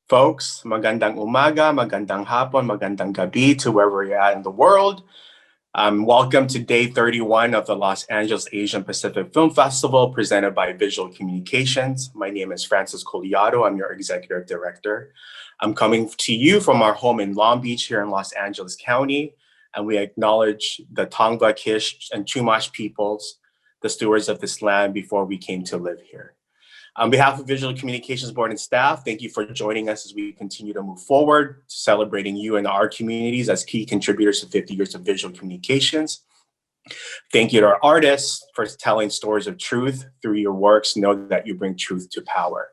Folks, magandang umaga, magandang hapon, magandang gabi to wherever you're at in the world. Welcome to day 31 of the Los Angeles Asian Pacific Film Festival presented by Visual Communications. My name is Francis Coliado. I'm your executive director. I'm coming to you from our home in Long Beach here in Los Angeles County, and we acknowledge the Tongva, Kish, and Chumash peoples, the stewards of this land before we came to live here. On behalf of Visual Communications Board and staff, thank you for joining us as we continue to move forward, celebrating you and our communities as key contributors to 50 years of visual communications. Thank you to our artists for telling stories of truth through your works. Know that you bring truth to power.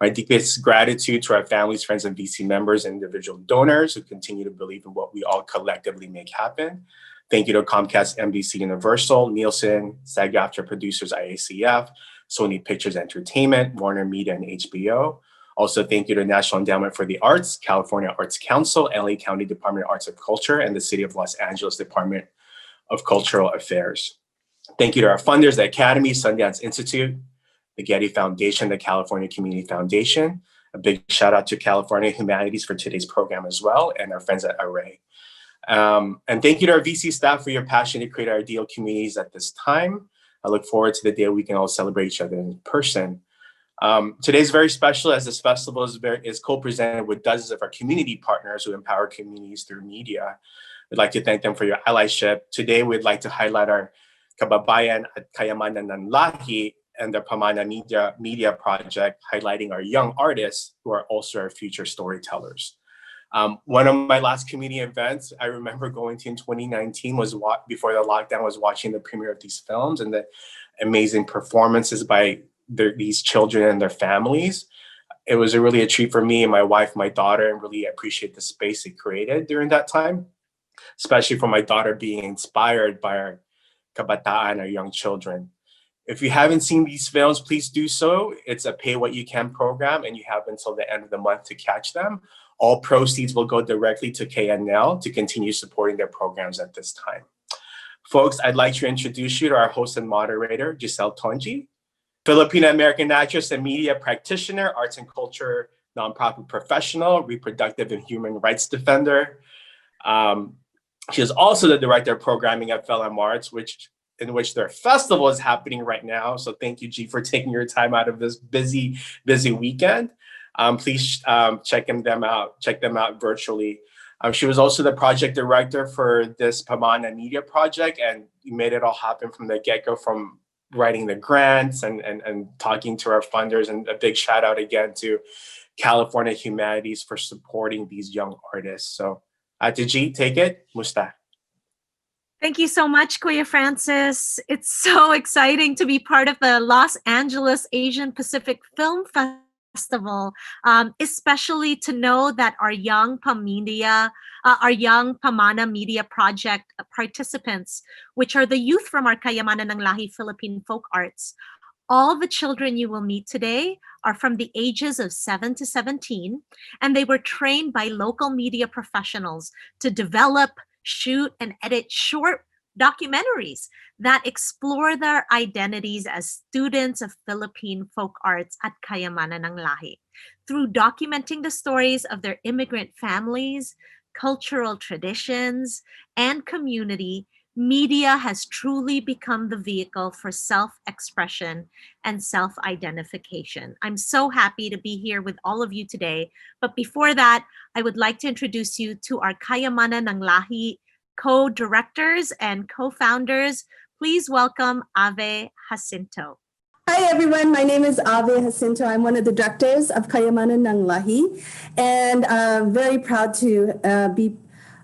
My deepest gratitude to our families, friends, and VC members and individual donors who continue to believe in what we all collectively make happen. Thank you to Comcast, NBC Universal, Nielsen, SAG-AFTRA producers, IACF, Sony Pictures Entertainment, Warner Media, and HBO. Also, thank you to National Endowment for the Arts, California Arts Council, LA County Department of Arts and Culture, and the City of Los Angeles Department of Cultural Affairs. Thank you to our funders, the Academy, Sundance Institute, the Getty Foundation, the California Community Foundation. A big shout out to California Humanities for today's program as well, and our friends at Array. And thank you to our VC staff for your passion to create our ideal communities at this time. I look forward to the day we can all celebrate each other in person. Today's very special as this festival is co-presented with dozens of our community partners who empower communities through media. We'd like to thank them for your allyship. Today, we'd like to highlight our Kababayan at Kayamanan ng Lahi and the Pamana Media Project, highlighting our young artists who are also our future storytellers. One of my last community events I remember going to in 2019 was before the lockdown, was watching the premiere of these films and the amazing performances by these children and their families. It was really a treat for me and my wife, my daughter, and really appreciate the space it created during that time, especially for my daughter being inspired by our kabataan, our young children. If you haven't seen these films, please do so. It's a pay what you can program and you have until the end of the month to catch them. All proceeds will go directly to KNL to continue supporting their programs at this time. Folks, I'd like to introduce you to our host and moderator, Giselle Tonji, Filipino-American actress and media practitioner, arts and culture nonprofit professional, reproductive and human rights defender. She is also the director of programming at Film Arts, in which their festival is happening right now. So thank you, G, for taking your time out of this busy weekend. Please check them out virtually. She was also the project director for this Pamana Media Project, and you made it all happen from the get-go, from writing the grants and talking to our funders. And a big shout out again to California Humanities for supporting these young artists. So Ate G, take it, Musta. Thank you so much, Kuya Francis. It's so exciting to be part of the Los Angeles Asian Pacific Film Festival, especially to know that our young Pamana Media Project participants, which are the youth from our Kayamanan ng Lahi Philippine folk arts. All the children you will meet today are from the ages of 7 to 17, and they were trained by local media professionals to develop, shoot, and edit short documentaries that explore their identities as students of Philippine folk arts at Kayamanan ng Lahi. Through documenting the stories of their immigrant families, cultural traditions, and community, media has truly become the vehicle for self-expression and self-identification. I'm so happy to be here with all of you today. But before that, I would like to introduce you to our Kayamanan ng Lahi co-directors and co-founders. Please welcome Ave Jacinto. Hi everyone, my name is Ave Jacinto. I'm one of the directors of Kayamanan ng Lahi, and I'm very proud to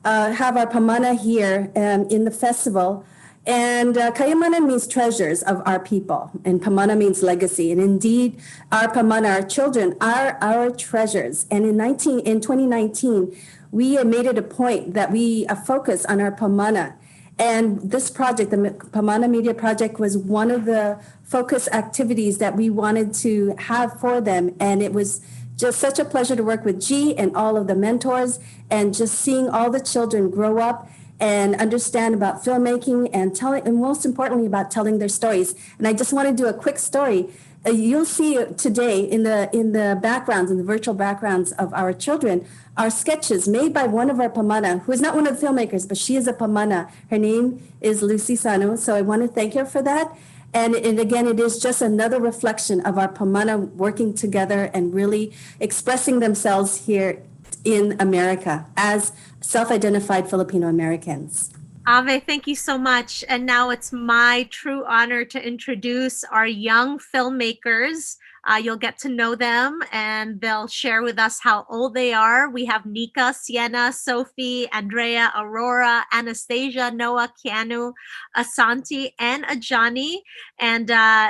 have our Pamana here in the festival. And Kayamanan means treasures of our people, and Pamana means legacy. And indeed, our Pamana, our children, are our treasures. And in 2019, we made it a point that we focus on our Pamana. And this project, the Pamana Media Project, was one of the focus activities that we wanted to have for them. And it was just such a pleasure to work with G and all of the mentors, and just seeing all the children grow up and understand about filmmaking and telling, and most importantly about telling their stories. And I just want to do a quick story. you'll see today in the backgrounds, in the virtual backgrounds of our children, are sketches made by one of our Pamana, who is not one of the filmmakers, but she is a Pamana. Her name is Lucy Sano, so I want to thank her for that. And again, it is just another reflection of our Pamana working together and really expressing themselves here in America as self-identified Filipino Americans. Ave, thank you so much. And now it's my true honor to introduce our young filmmakers. You'll get to know them and they'll share with us how old they are. We have Nika, Sienna, Sophie, Andrea, Aurora, Anastasia, Noah, Keanu, Asanti, and Ajani. And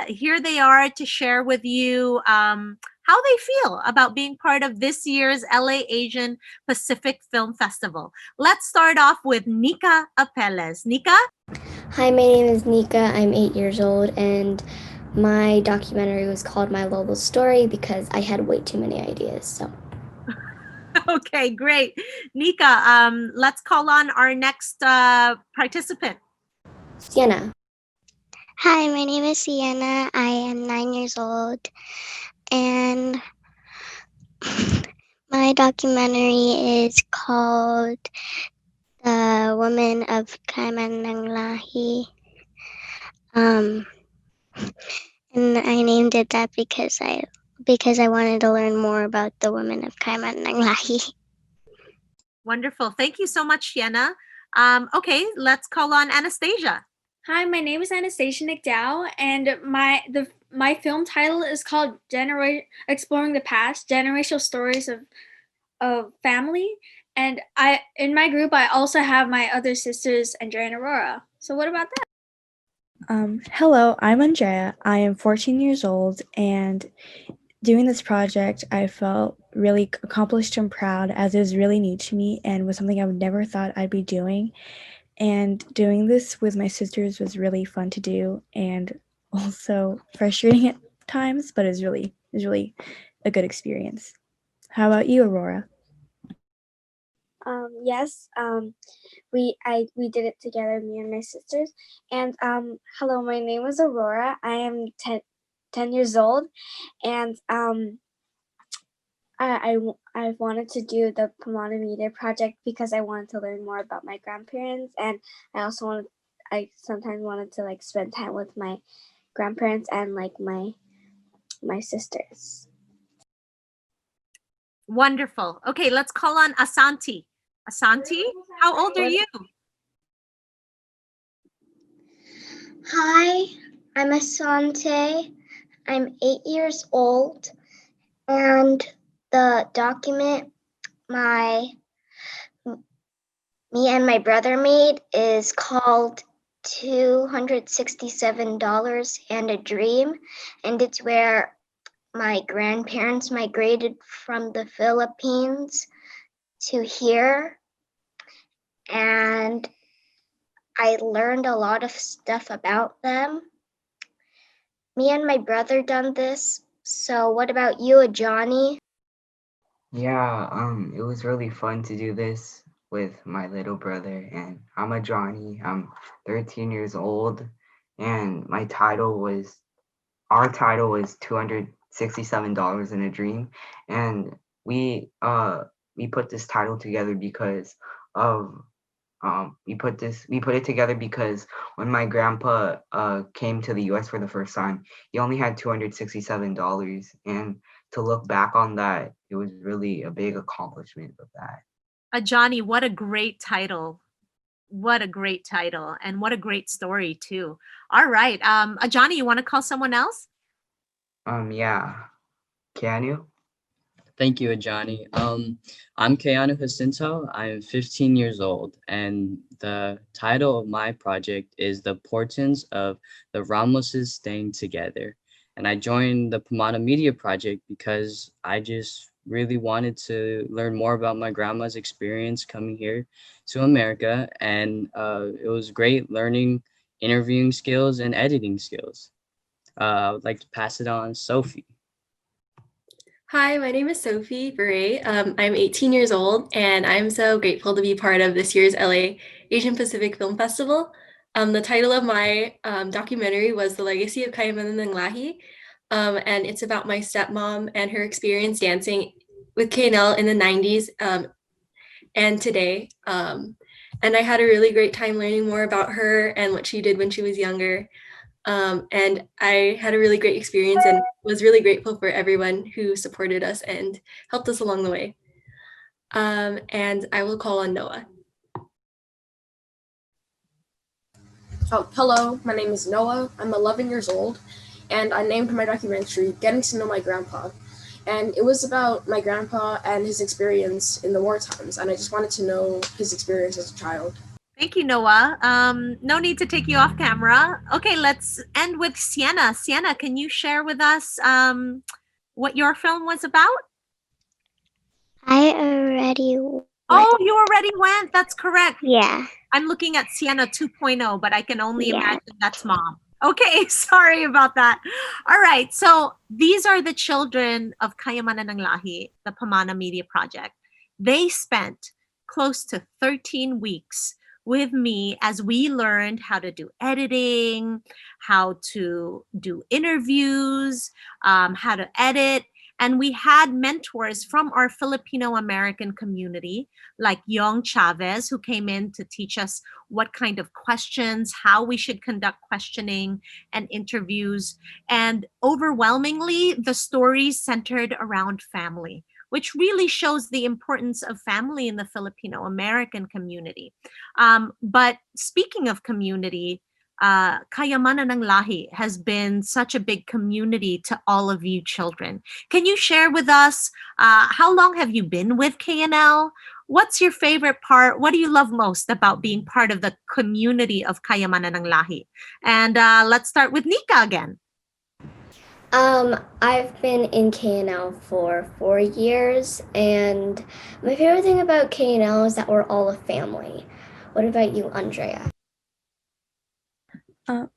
here they are to share with you how they feel about being part of this year's LA Asian Pacific Film Festival. Let's start off with Nika Apeles. Nika? Hi, my name is Nika. I'm 8 years old, and my documentary was called My Lolo's Story because I had way too many ideas. So, Okay, great. Nika, let's call on our next participant. Sienna. Hi, my name is Sienna. I am 9 years old, and my documentary is called The Woman of Kaimananglahi. And I named it that because I wanted to learn more about the women of Kaimananglahi. Wonderful. Thank you so much, Sienna. Okay, let's call on Anastasia. Hi, my name is Anastasia McDowell, and my film title is called Exploring the Past: Generational Stories of Family. And in my group, I also have my other sisters, Andrea and Aurora. So what about that? Hello, I'm Andrea. I am 14 years old, and doing this project, I felt really accomplished and proud as it was really new to me and was something I would never thought I'd be doing. And doing this with my sisters was really fun to do and also frustrating at times, but it was really a good experience. How about you, Aurora? Yes, we did it together, me and my sisters. And hello, my name is Aurora. I am 10 years old, and I wanted to do the Pamana Media Project because I wanted to learn more about my grandparents, and I sometimes wanted to like spend time with my grandparents and like my sisters. Wonderful. Okay, let's call on Asanti. Asanti, how old are you? Hi, I'm Asante. I'm 8 years old, and the document me and my brother made is called $267 and a Dream, and it's where my grandparents migrated from the Philippines to here, and I learned a lot of stuff about them. Me and my brother done this. So what about you, Johnny? Yeah, it was really fun to do this with my little brother, and I'm a Johnny. I'm 13 years old, and our title was $267 in a Dream, and we put this title together because of we put it together because when my grandpa came to the US for the first time, he only had $267, and to look back on that, it was really a big accomplishment of that. Ajani, what a great title. What a great title and what a great story too. All right. Ajani, you want to call someone else? Yeah. Can you? Thank you, Ajani. I'm Keanu Jacinto. I'm 15 years old, and the title of my project is The Importance of the Ramoses Staying Together. And I joined the Pamana Media Project because I just really wanted to learn more about my grandma's experience coming here to America. And it was great learning interviewing skills and editing skills. I would like to pass it on to Sophie. Hi, my name is Sophie Beret. I'm 18 years old, and I'm so grateful to be part of this year's LA Asian Pacific Film Festival. The title of my documentary was The Legacy of Kaimananglahi. and it's about my stepmom and her experience dancing with KNL in the 90s and today. And I had a really great time learning more about her and what she did when she was younger. And I had a really great experience and was really grateful for everyone who supported us and helped us along the way. And I will call on Noah. Hello, my name is Noah. I'm 11 years old, and I named my documentary Getting to Know My Grandpa. And it was about my grandpa and his experience in the war times, and I just wanted to know his experience as a child. Thank you, Noah. No need to take you off camera. Okay, let's end with Sienna. Sienna, can you share with us what your film was about? I already went. Oh, you already went. That's correct. Yeah. I'm looking at Sienna 2.0, but I can only Yeah. imagine that's mom. Okay, sorry about that. All right, so these are the children of Kayamanan ng Lahi, the Pamana Media Project. They spent close to 13 weeks with me as we learned how to do editing, how to do interviews, how to edit. And we had mentors from our Filipino American community, like Yong Chavez, who came in to teach us what kind of questions, how we should conduct questioning and interviews. And overwhelmingly, the stories centered around family, which really shows the importance of family in the Filipino American community. But speaking of community, Kayamanan ng Lahi has been such a big community to all of you children. Can you share with us how long have you been with KNL? What's your favorite part? What do you love most about being part of the community of Kayamanan ng Lahi? And let's start with Nika again. I've been in KNL for 4 years, and my favorite thing about KNL is that we're all a family. What about you, Andrea?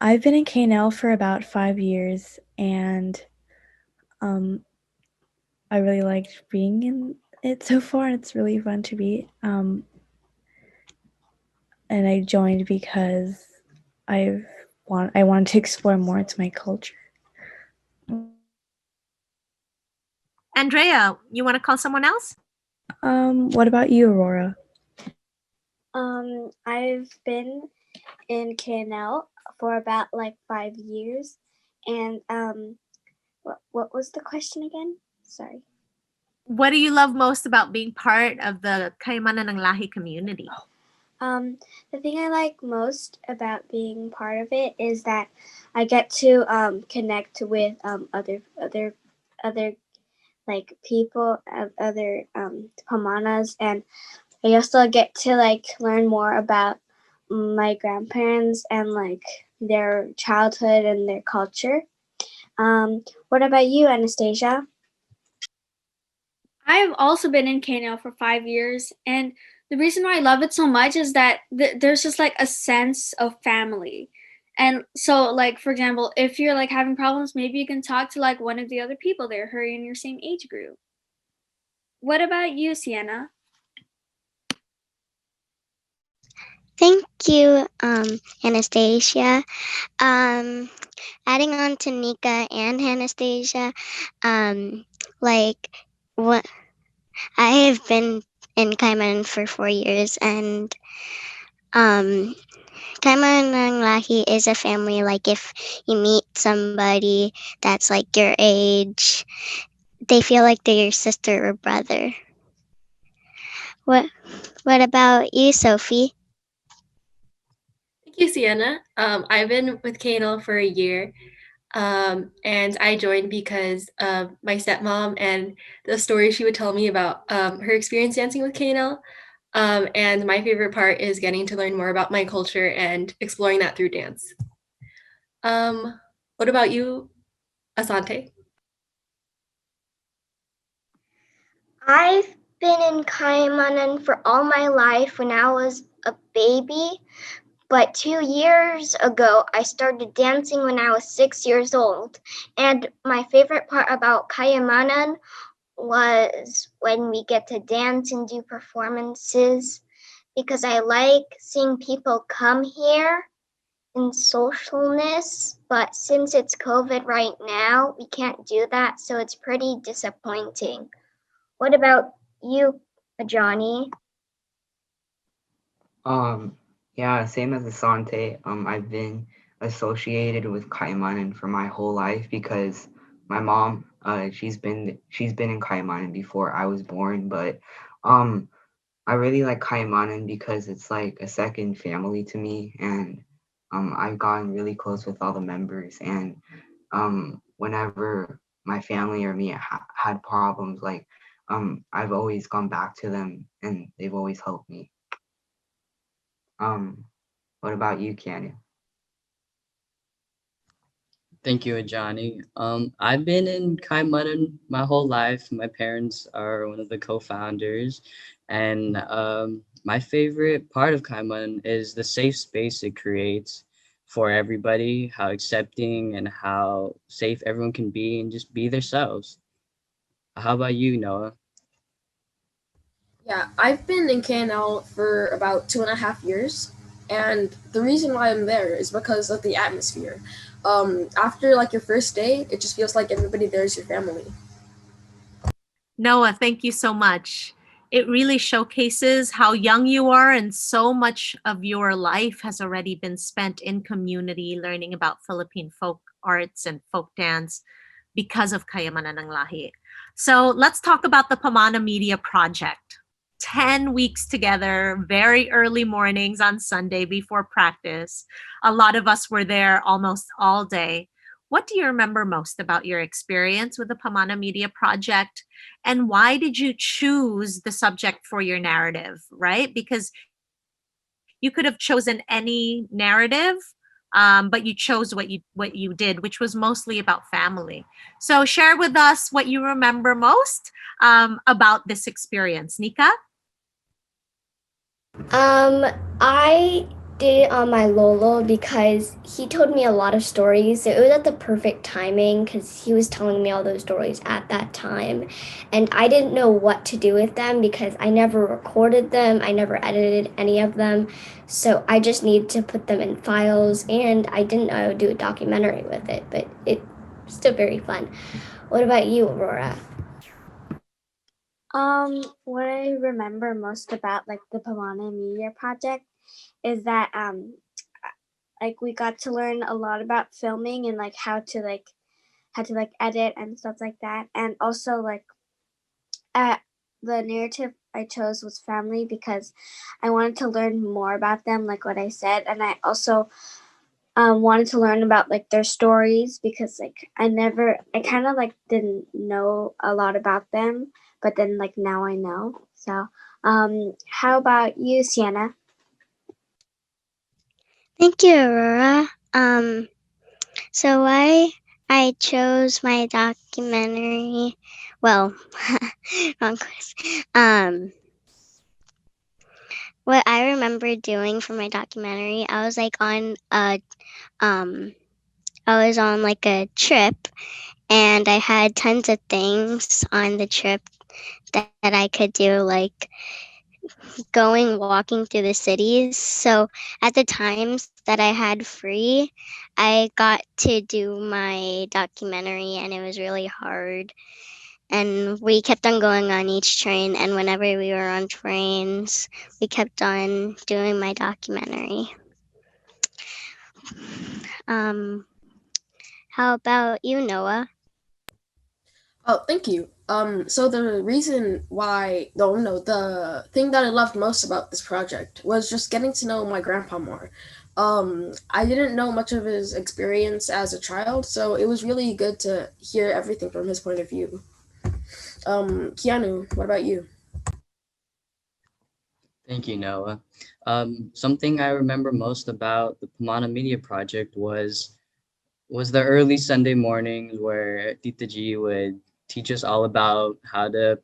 I've been in KNL for about 5 years, and I really liked being in it so far. It's really fun to be. And I joined because I wanted to explore more into my culture. Andrea, you want to call someone else? What about you, Aurora? I've been in KNL for about like 5 years, and what was the question again? Sorry. What do you love most about being part of the Kayamanan ng Lahi community? The thing I like most about being part of it is that I get to connect with other like people of other Pamanas, and I also get to like learn more about my grandparents and like their childhood and their culture. What about you, Anastasia? I've also been in KNL for 5 years, and the reason why I love it so much is that there's just like a sense of family. And so, like, for example, if you're like having problems, maybe you can talk to like one of the other people there who are in your same age group. What about you, Sienna? Thank you, Anastasia. Adding on to Nika and Anastasia, like what I have been in Kaiman for 4 years, and Kaiman ng Lahi is a family. Like if you meet somebody that's like your age, they feel like they're your sister or brother. What about you, Sophie? Thank you, Sienna. I've been with KNL for a year, and I joined because of my stepmom and the story she would tell me about her experience dancing with KNL. And my favorite part is getting to learn more about my culture and exploring that through dance. What about you, Asante? I've been in Kayamanan for all my life when I was a baby, but 2 years ago I started dancing when I was 6 years old. And my favorite part about Kayamanan was when we get to dance and do performances, because I like seeing people come here and socialness, but since it's COVID right now, we can't do that, so it's pretty disappointing. What about you, Johnny? Yeah, same as Asante. I've been associated with Kaimanan for my whole life because my mom, she's been in Kaimanan before I was born, but um I really like Kaimanan because it's like a second family to me, and I've gotten really close with all the members, and whenever my family or me had problems, like I've always gone back to them and they've always helped me. Um, what about you, Keanu? Thank you, Johnny. I've been in Kai Mutton my whole life. My parents are one of the co-founders, and my favorite part of Kai Mutton is the safe space it creates for everybody, how accepting and how safe everyone can be and just be themselves. How about you, Noah? Yeah, I've been in KNL for about 2.5 years, and the reason why I'm there is because of the atmosphere. After like your first day, it just feels like everybody there is your family. Noah, thank you so much. It really showcases how young you are, and so much of your life has already been spent in community learning about Philippine folk arts and folk dance because of Kayamanan ng Lahi. So let's talk about the Pamana Media Project. 10 weeks together, very early mornings on Sunday before practice. A lot of us were there almost all day. What do you remember most about your experience with the Pamana Media Project? And why did you choose the subject for your narrative, right? Because you could have chosen any narrative, but you chose what you did, which was mostly about family. So share with us what you remember most about this experience. Nika? I did it on my Lolo because he told me a lot of stories. So it was at the perfect timing because he was telling me all those stories at that time. And I didn't know what to do with them because I never recorded them, I never edited any of them. So I just needed to put them in files, and I didn't know I would do a documentary with it, but it's still very fun. What about you, Aurora? What I remember most about like the Pamana Media Project is that like we got to learn a lot about filming and like how to edit and stuff like that. And also like the narrative I chose was family because I wanted to learn more about them, like what I said, and I also wanted to learn about like their stories because like I kind of like didn't know a lot about them, but then like now I know. So how about you, Sienna? Thank you, Aurora. So I chose my documentary. Well, wrong quiz. What I remember doing for my documentary, I was like on a I was on like a trip, and I had tons of things on the trip that I could do, like walking through the cities. So at the times that I had free, I got to do my documentary, and it was really hard. And we kept on going on each train, and whenever we were on trains, we kept on doing my documentary. Um, how about you, Noah? Oh, thank you. So the reason why, no, no, the thing that I loved most about this project was just getting to know my grandpa more. I didn't know much of his experience as a child, so it was really good to hear everything from his point of view. Keanu, what about you? Thank you, Noah. Something I remember most about the Pamana Media Project was the early Sunday mornings where Tita G would teach us all about how to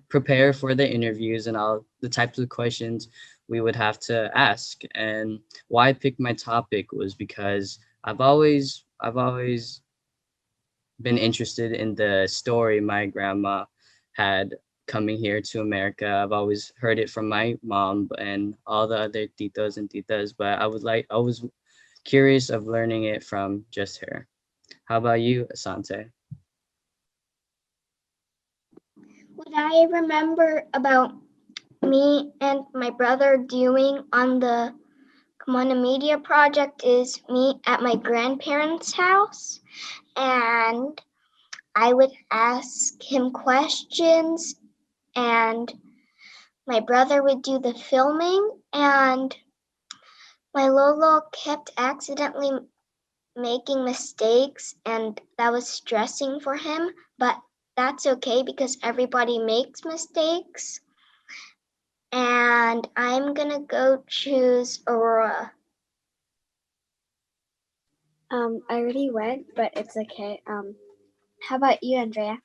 prepare for the interviews and all the types of questions we would have to ask. And why I picked my topic was because I've always been interested in the story my grandma had coming here to America. I've always heard it from my mom and all the other titos and titas, but I was curious of learning it from just her. How about you, Asante? What I remember about me and my brother doing on the Pamana Media project is me at my grandparents' house, and I would ask him questions, and my brother would do the filming, and my Lolo kept accidentally making mistakes, and that was stressing for him, but that's okay because everybody makes mistakes. And I'm gonna go choose Aurora. I already went, but it's okay. How about you, Andrea?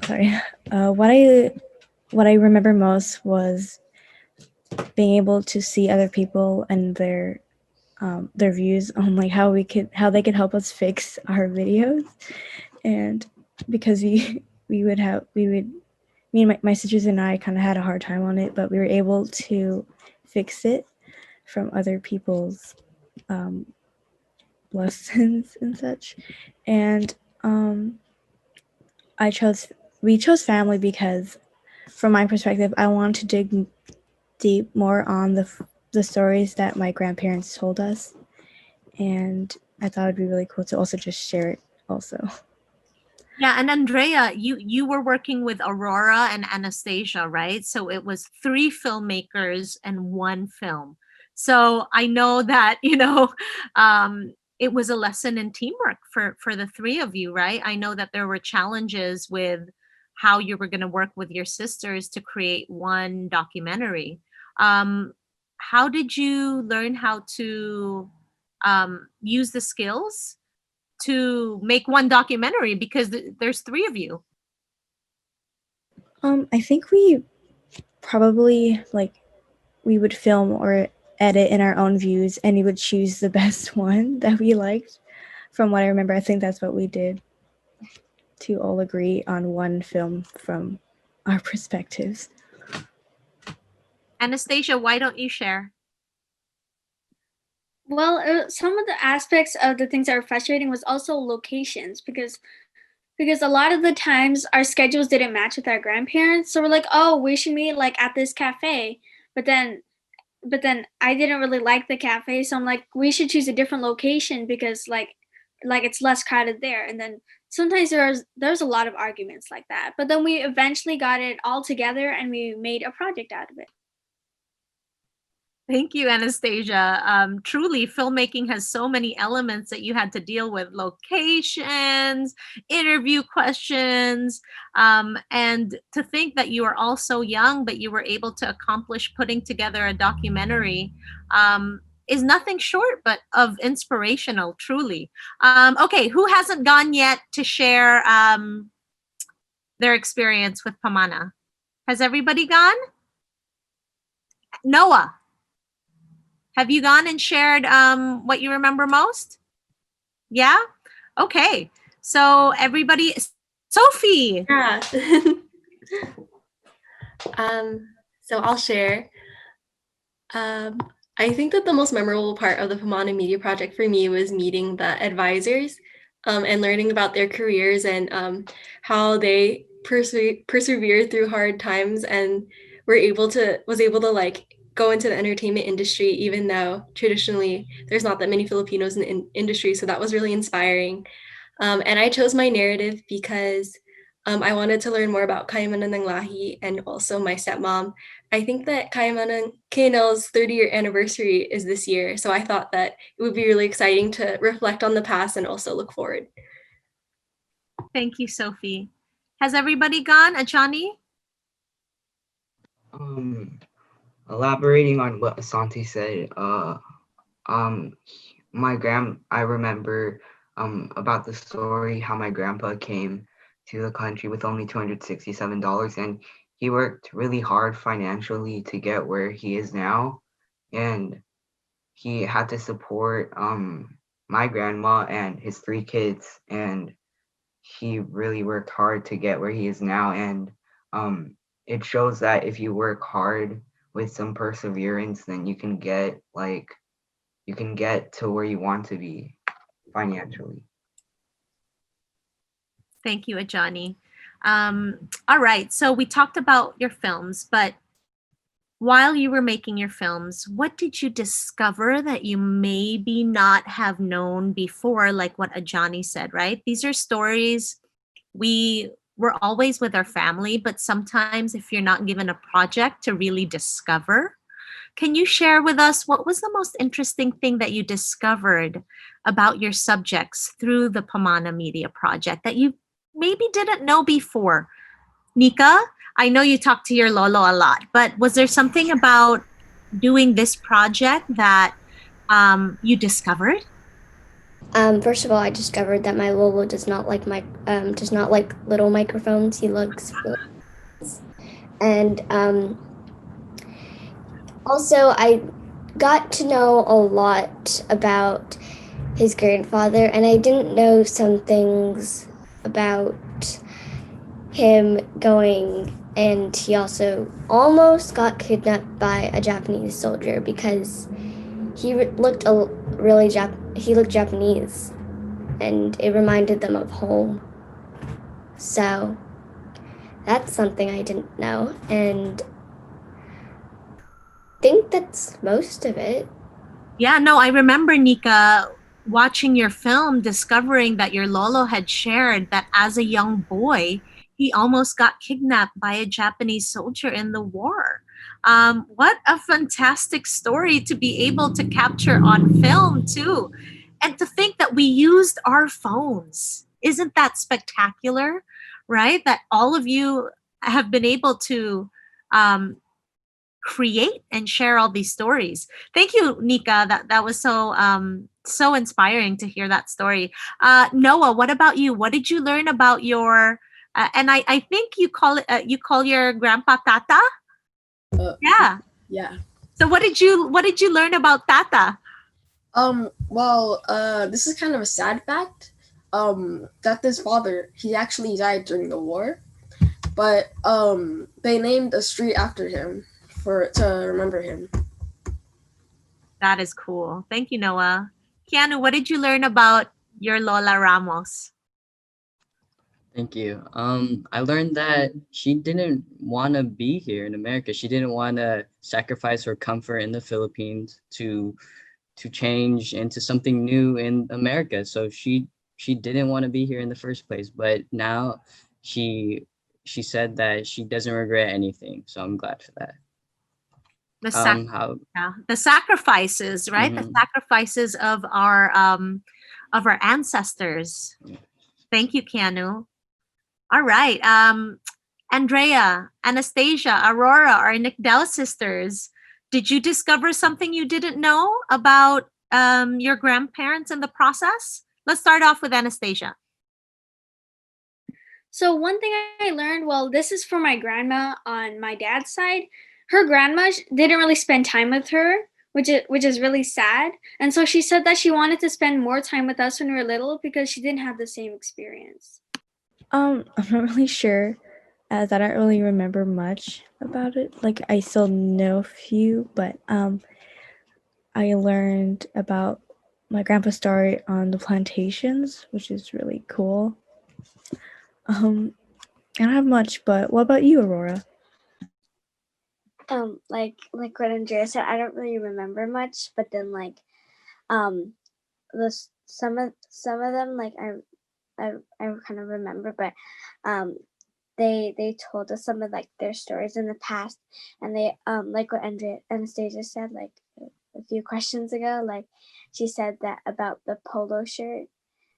Sorry. What I remember most was being able to see other people and their views on like how they could help us fix our videos, and because we would me and my sisters and I kind of had a hard time on it, but we were able to fix it from other people's lessons and such. And we chose family because from my perspective, I wanted to dig deep more on the stories that my grandparents told us, and I thought it'd be really cool to also just share it also. Yeah, and Andrea, you were working with Aurora and Anastasia, right? So it was 3 filmmakers and 1 film. So I know that, it was a lesson in teamwork for the 3 of you, right? I know that there were challenges with how you were going to work with your sisters to create one documentary. How did you learn how to use the skills to make one documentary, because there's 3 of you? I think we probably we would film or edit in our own views, and we would choose the best one that we liked. From what I remember, I think that's what we did, to all agree on one film from our perspectives. Anastasia, why don't you share? Well, some of the aspects of the things that were frustrating was also locations, because a lot of the times our schedules didn't match with our grandparents. So we're like, oh, we should meet like at this cafe. But then I didn't really like the cafe, so I'm like, we should choose a different location because like it's less crowded there. And then sometimes there's a lot of arguments like that. But then we eventually got it all together and we made a project out of it. Thank you, Anastasia. Truly, filmmaking has so many elements that you had to deal with: locations, interview questions, and to think that you are all so young, but you were able to accomplish putting together a documentary is nothing short but of inspirational, truly. Okay, who hasn't gone yet to share their experience with Pamana? Has everybody gone? Noah, have you gone and shared what you remember most? Yeah? Okay. So everybody, Sophie. Yeah. So I'll share. I think that the most memorable part of the Pamana Media Project for me was meeting the advisors and learning about their careers and how they persevered through hard times and was able to like go into the entertainment industry, even though traditionally there's not that many Filipinos in the industry. So that was really inspiring. And I chose my narrative because I wanted to learn more about Kayamanan ng Lahi and also my stepmom. I think that KNL's 30-year anniversary is this year, so I thought that it would be really exciting to reflect on the past and also look forward. Thank you, Sophie. Has everybody gone? Ajani? Elaborating on what Asante said, I remember about the story how my grandpa came to the country with only $267, and he worked really hard financially to get where he is now, and he had to support my grandma and his 3 kids, and he really worked hard to get where he is now. And it shows that if you work hard with some perseverance, then you can get to where you want to be financially. Thank you, Ajani. All right, so we talked about your films, but while you were making your films, what did you discover that you maybe not have known before, like what Ajani said, right? These are stories we're always with our family, but sometimes if you're not given a project to really discover, can you share with us what was the most interesting thing that you discovered about your subjects through the Pamana Media Project that you maybe didn't know before? Nika, I know you talk to your lolo a lot, but was there something about doing this project that you discovered? First of all, I discovered that my Lolo does not like little microphones. He likes and also I got to know a lot about his grandfather, and I didn't know some things about him going, and he also almost got kidnapped by a Japanese soldier because he looked Japanese, and it reminded them of home. So that's something I didn't know, and I think that's most of it. Yeah, no, I remember, Nika, watching your film, discovering that your Lolo had shared that as a young boy, he almost got kidnapped by a Japanese soldier in the war. What a fantastic story to be able to capture on film, too. And to think that we used our phones. Isn't that spectacular, right? That all of you have been able to create and share all these stories. Thank you, Nika. That was so inspiring to hear that story. Noah, what about you? What did you learn about your and I think you call your grandpa Tata? Yeah. Yeah. So what did you learn about Tata? Well, this is kind of a sad fact. Tata's father, he actually died during the war, but they named a street after him to remember him. That is cool. Thank you, Noah. Keanu, what did you learn about your Lola Ramos? Thank you. I learned that she didn't want to be here in America. She didn't want to sacrifice her comfort in the Philippines to change into something new in America. So she didn't want to be here in the first place. But now she said that she doesn't regret anything. So I'm glad for that. The sacrifices, right? Mm-hmm. The sacrifices of our ancestors. Thank you, Keanu. All right. Andrea, Anastasia, Aurora, our Nickdell sisters. Did you discover something you didn't know about your grandparents in the process? Let's start off with Anastasia. So one thing I learned, well, this is for my grandma on my dad's side. Her grandma didn't really spend time with her, which is really sad. And so she said that she wanted to spend more time with us when we were little because she didn't have the same experience. I'm not really sure, as I don't really remember much about it. Like, I still know a few, but I learned about my grandpa's story on the plantations, which is really cool. I don't have much, but what about you, Aurora? Like what Andrea said, I don't really remember much, but then some of them like I kind of remember, but they told us some of like their stories in the past, and they like what Anastasia said like a few questions ago, like she said that about the polo shirt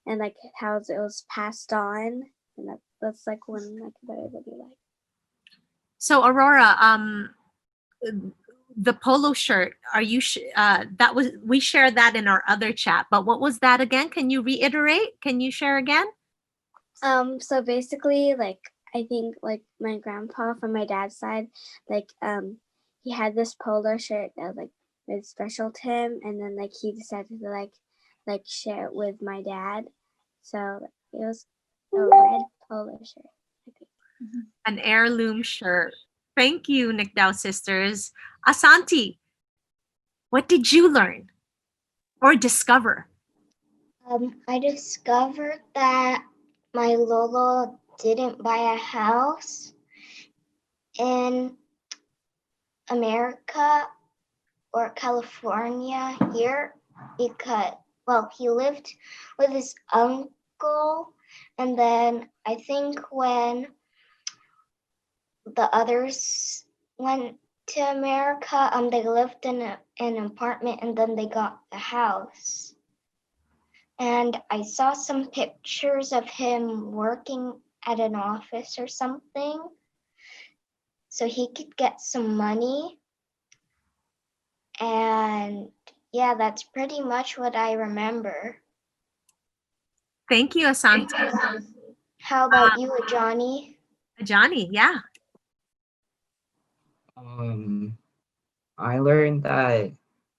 and like how it was passed on, and that's like one like that I really like. So Aurora, the polo shirt, are you we shared that in our other chat, but what was that again? Can you reiterate? Can you share again? So basically, like I think like my grandpa from my dad's side, like he had this polo shirt that was like really special to him, and then like he decided to like share it with my dad. So it was a red polo shirt, I think. An heirloom shirt. Thank you, Nickdow sisters. Asanti, what did you learn or discover? I discovered that my Lolo didn't buy a house in America or California here because, well, he lived with his uncle, and then I think when the others went to America, they lived in an apartment, and then they got the house. And I saw some pictures of him working at an office or something, so he could get some money. And yeah, that's pretty much what I remember. Thank you, Asanti. How about you, Johnny? Johnny, yeah. I learned that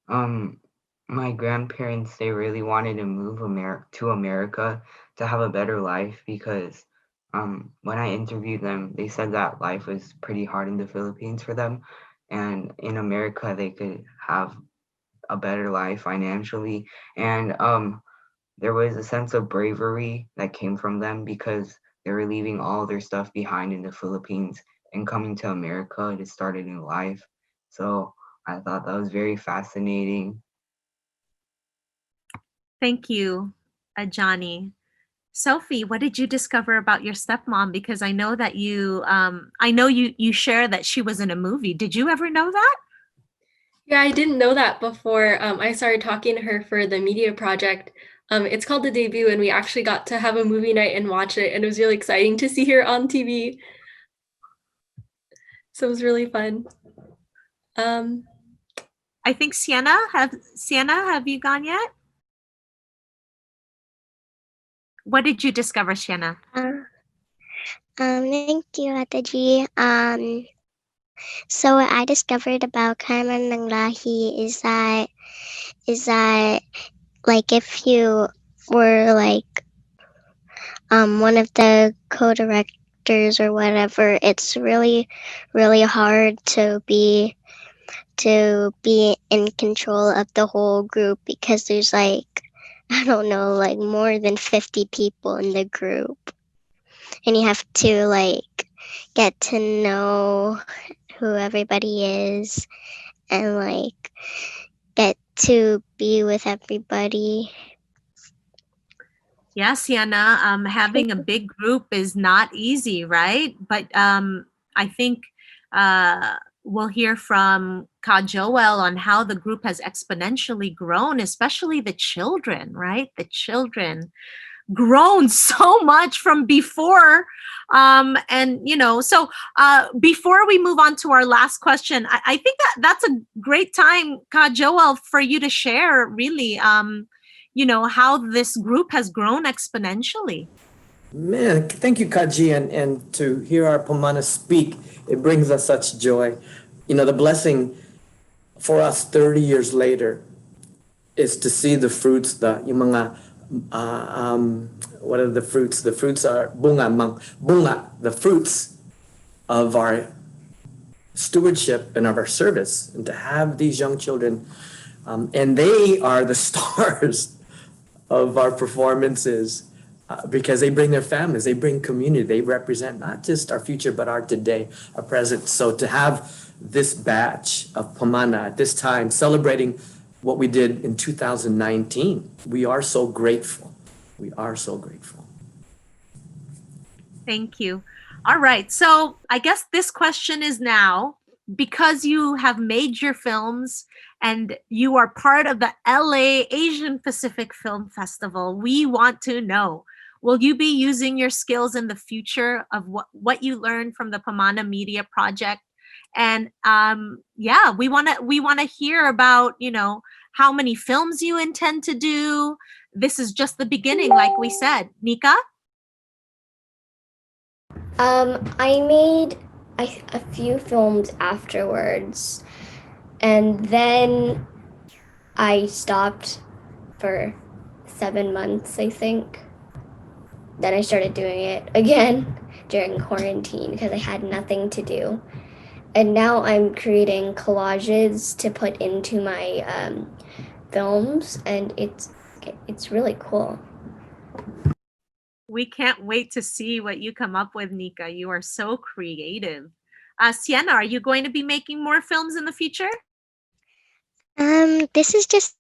my grandparents, they really wanted to move to America to have a better life because when I interviewed them, they said that life was pretty hard in the Philippines for them, and in America they could have a better life financially. And there was a sense of bravery that came from them because they were leaving all their stuff behind in the Philippines and coming to America to start a new life. So I thought that was very fascinating. Thank you, Johnny. Sophie, what did you discover about your stepmom? Because I know that you share that she was in a movie. Did you ever know that? Yeah, I didn't know that before I started talking to her for the media project. It's called The Debut, and we actually got to have a movie night and watch it, and it was really exciting to see her on TV. So it was really fun. I think Sienna, have you gone yet? What did you discover, Sienna? Thank you, Ate G. So what I discovered about Kaiman ng Lahi is that like if you were like one of the co-directors or whatever, it's really, really hard to be in control of the whole group because there's like, I don't know, like more than 50 people in the group. And you have to like get to know who everybody is and like get to be with everybody. Yeah, Sienna, having a big group is not easy, right? But I think we'll hear from Ka Joel on how the group has exponentially grown, especially the children, right? The children grown so much from before. So before we move on to our last question, I think that's a great time, Ka Joel, for you to share really, how this group has grown exponentially. Man, thank you, Kaji, and to hear our Pamana speak, it brings us such joy. The blessing for us 30 years later is to see the fruits, yung mga, what are the fruits? The fruits are bunga, the fruits of our stewardship and of our service, and to have these young children, and they are the stars of our performances. Because they bring their families, they bring community, they represent not just our future, but our today, our present. So to have this batch of Pamana at this time celebrating what we did in 2019, we are so grateful. We are so grateful. Thank you. All right. So I guess this question is now, because you have made your films and you are part of the LA Asian Pacific Film Festival, we want to know, will you be using your skills in the future of what you learned from the Pamana Media Project? And we want to hear about, how many films you intend to do. This is just the beginning, like we said. Nika? I made a few films afterwards, and then I stopped for 7 months, I think. Then I started doing it again during quarantine because I had nothing to do. and now I'm creating collages to put into my films, and it's really cool. We can't wait to see what you come up with, Nika. You are so creative. Sienna, are you going to be making more films in the future? This is just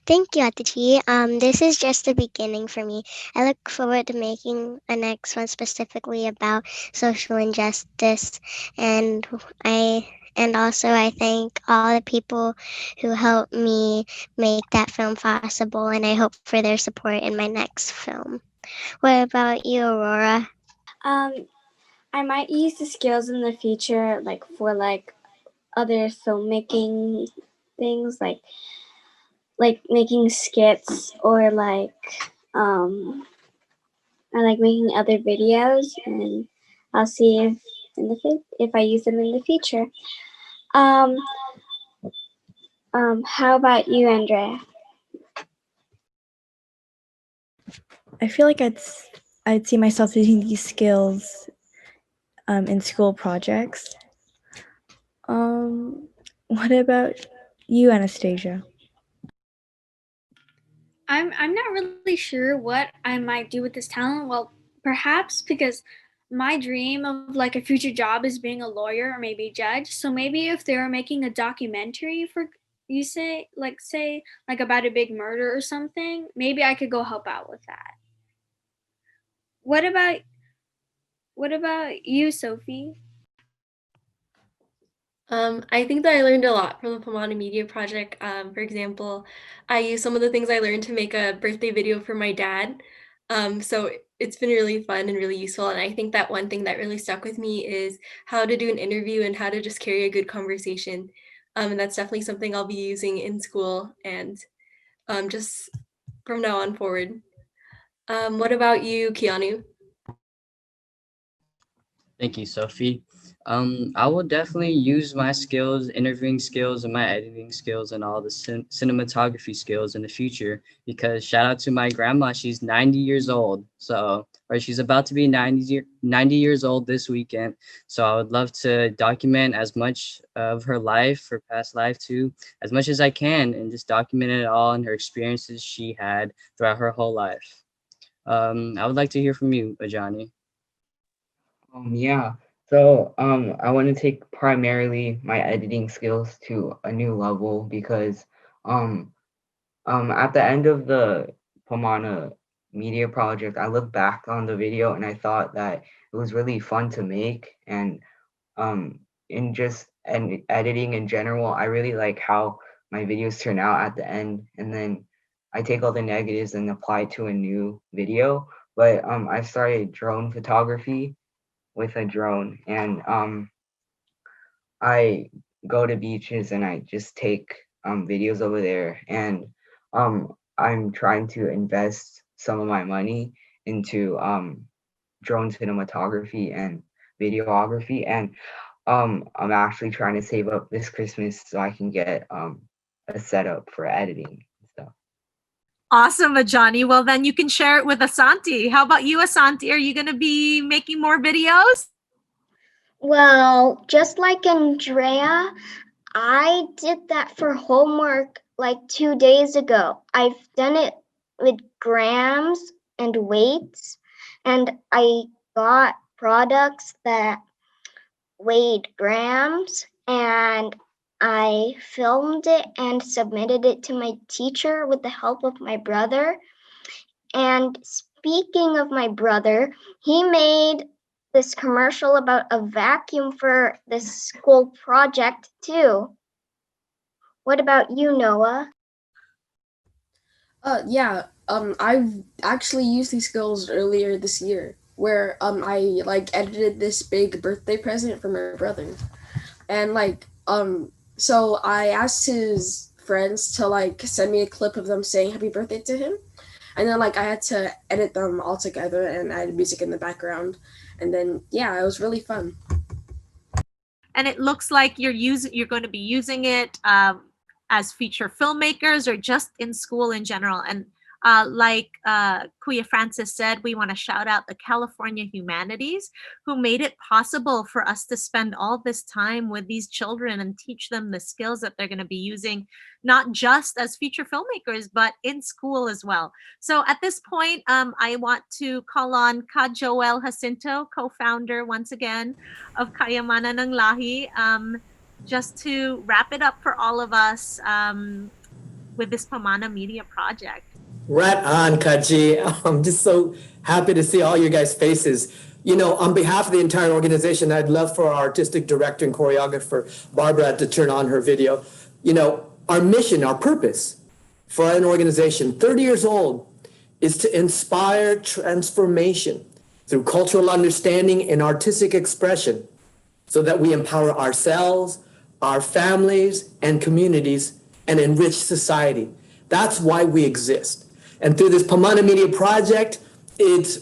Thank you, Ate G. This is just the beginning for me. I look forward to making a next one specifically about social injustice, and I thank all the people who helped me make that film possible, and I hope for their support in my next film. What about you, Aurora? Um, I might use the skills in the future, like for like other filmmaking things, like making skits or making other videos, and I'll see if I use them in the future. Um, how about you, Andrea? I feel like I'd see myself using these skills in school projects. What about you, Anastasia? I'm not really sure what I might do with this talent. Well, perhaps because my dream of like a future job is being a lawyer or maybe a judge. So maybe if they were making a documentary for say like about a big murder or something, maybe I could go help out with that. What about you, Sophie? I think that I learned a lot from the Pamana Media Project. For example, I used some of the things I learned to make a birthday video for my dad. So it's been really fun and really useful. And I think that one thing that really stuck with me is how to do an interview and how to just carry a good conversation. And that's definitely something I'll be using in school and just from now on forward. What about you, Keanu? Thank you, Sophie. I will definitely use my skills, interviewing skills, and my editing skills, and all the cinematography skills in the future. Because shout out to my grandma, she's 90 years old. Or she's about to be 90 years old this weekend. So I would love to document as much of her life, her past life too, as much as I can, and just document it all and her experiences she had throughout her whole life. I would like to hear from you, Ajani. Yeah. So I want to take primarily my editing skills to a new level because um at the end of the Pamana media project, I looked back on the video and I thought that it was really fun to make, and um and editing in general, I really like how my videos turn out at the end, and then I take all the negatives and apply it to a new video. But I started drone photography with a drone, and I go to beaches and I just take videos over there, and I'm trying to invest some of my money into drone cinematography and videography, and I'm actually trying to save up this Christmas so I can get a setup for editing and stuff. Awesome, Ajani. Well, then you can share it with Asanti. How about you, Asanti? Are you going to be making more videos? Well, just like Andrea, I did that for homework like 2 days ago. I've done it with grams and weights, and I got products that weighed grams, and I filmed it and submitted it to my teacher with the help of my brother. And speaking of my brother, he made this commercial about a vacuum for this school project too. What about you, Noah? Yeah. I've actually used these skills earlier this year, where I like edited this big birthday present for my brother, and so I asked his friends to like send me a clip of them saying happy birthday to him, and then like I had to edit them all together and add music in the background, and then yeah, it was really fun. And it looks like you're going to be using it as feature filmmakers or just in school in general. And Like Kuya Francis said, we want to shout out the California Humanities who made it possible for us to spend all this time with these children and teach them the skills that they're going to be using, not just as feature filmmakers, but in school as well. So at this point, I want to call on Ka Joel Jacinto, co-founder once again of Kayamanan ng Lahi, just to wrap it up for all of us with this Pamana Media project. Right on, Kaji. I'm just so happy to see all your guys' faces. You know, on behalf of the entire organization, I'd love for our artistic director and choreographer, Barbara, to turn on her video. You know, our mission, our purpose for an organization, 30 years old, is to inspire transformation through cultural understanding and artistic expression so that we empower ourselves, our families, and communities, and enrich society. That's why we exist. And through this Pamana Media project,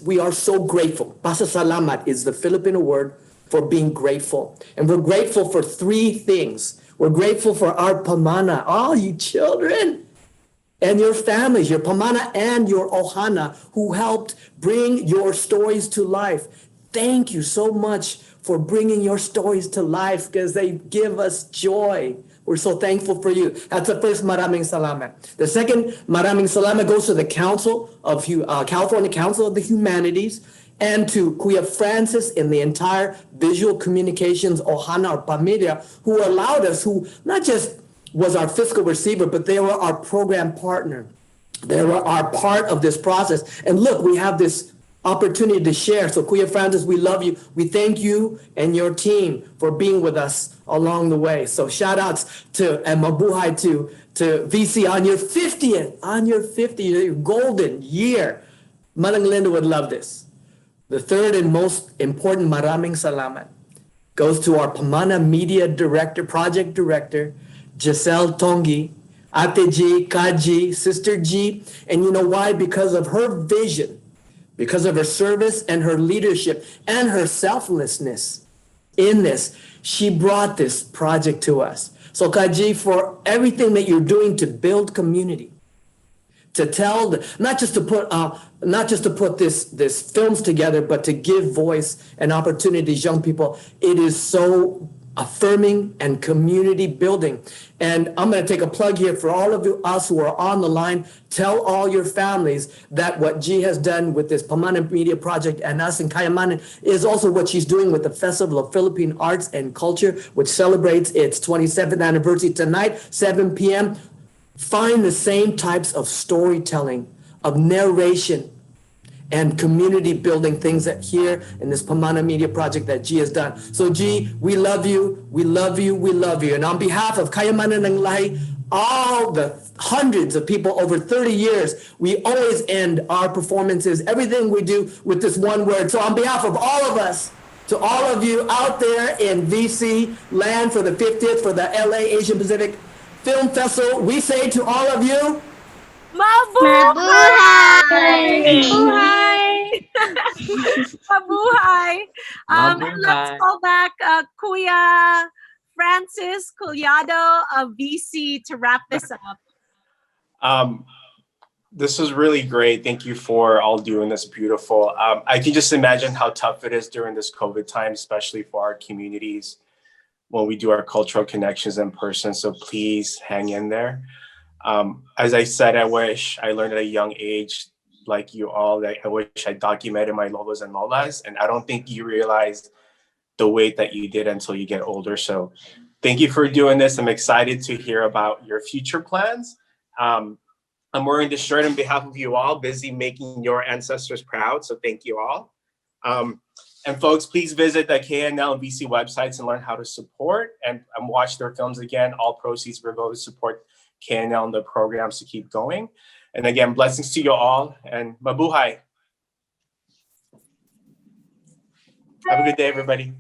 we are so grateful. Pasasalamat is the Filipino word for being grateful. And we're grateful for three things. We're grateful for our Pamana, all you children, and your families, your Pamana and your Ohana, who helped bring your stories to life. Thank you so much for bringing your stories to life because they give us joy. We're so thankful for you. That's the first maraming salamat. The second maraming salamat goes to the California Council of the Humanities and to Kuya Francis and the entire Visual Communications Ohana or Pamilya who allowed us, who not just was our fiscal receiver, but they were our program partner. They were our part of this process. And look, we have this opportunity to share. So Kuya Francis, we love you. We thank you and your team for being with us along the way. So shout outs to and mabuhay to VC on your 50th golden year. Manang Linda would love this. The third and most important maraming salamat goes to our Pamana Media Director, Project Director, Giselle Tongi, Ate G, Kaji, Sister G. And you know why? Because of her vision, because of her service and her leadership and her selflessness in this, she brought this project to us. So Kaji, for everything that you're doing to build community, to tell, not just to put this films together, but to give voice and opportunity to young people, it is so affirming and community building. And I'm going to take a plug here for all of us who are on the line. Tell all your families that what G has done with this Pamana Media Project and us in Kayamanan is also what she's doing with the Festival of Philippine Arts and Culture, which celebrates its 27th anniversary tonight, 7 p.m. Find the same types of storytelling, of narration, and community building things that here in this Pamana Media Project that G has done. So G, we love you, we love you, we love you. And on behalf of Kayamanan ng Lahi, all the hundreds of people over 30 years, we always end our performances, everything we do with this one word. So on behalf of all of us, to all of you out there in VC land for the 50th, for the LA Asian Pacific Film Festival, we say to all of you, Mabuhay! Mabuhay! Mabuhay! Let's Mabuhay. call back Kuya Francis Collado of VC to wrap this up. This was really great. Thank you for all doing this beautiful. I can just imagine how tough it is during this COVID time, especially for our communities when we do our cultural connections in person. So please hang in there. As I said, I wish I learned at a young age, like you all, that I wish I documented my lolos and lolas. And I don't think you realize the weight that you did until you get older. So thank you for doing this. I'm excited to hear about your future plans. I'm wearing this shirt on behalf of you all, busy making your ancestors proud. So thank you all. And folks, please visit the KNL and VC websites and learn how to support and watch their films again. All proceeds will go to support KNL and the programs to keep going. And again, blessings to you all and mabuhay. Have a good day, everybody.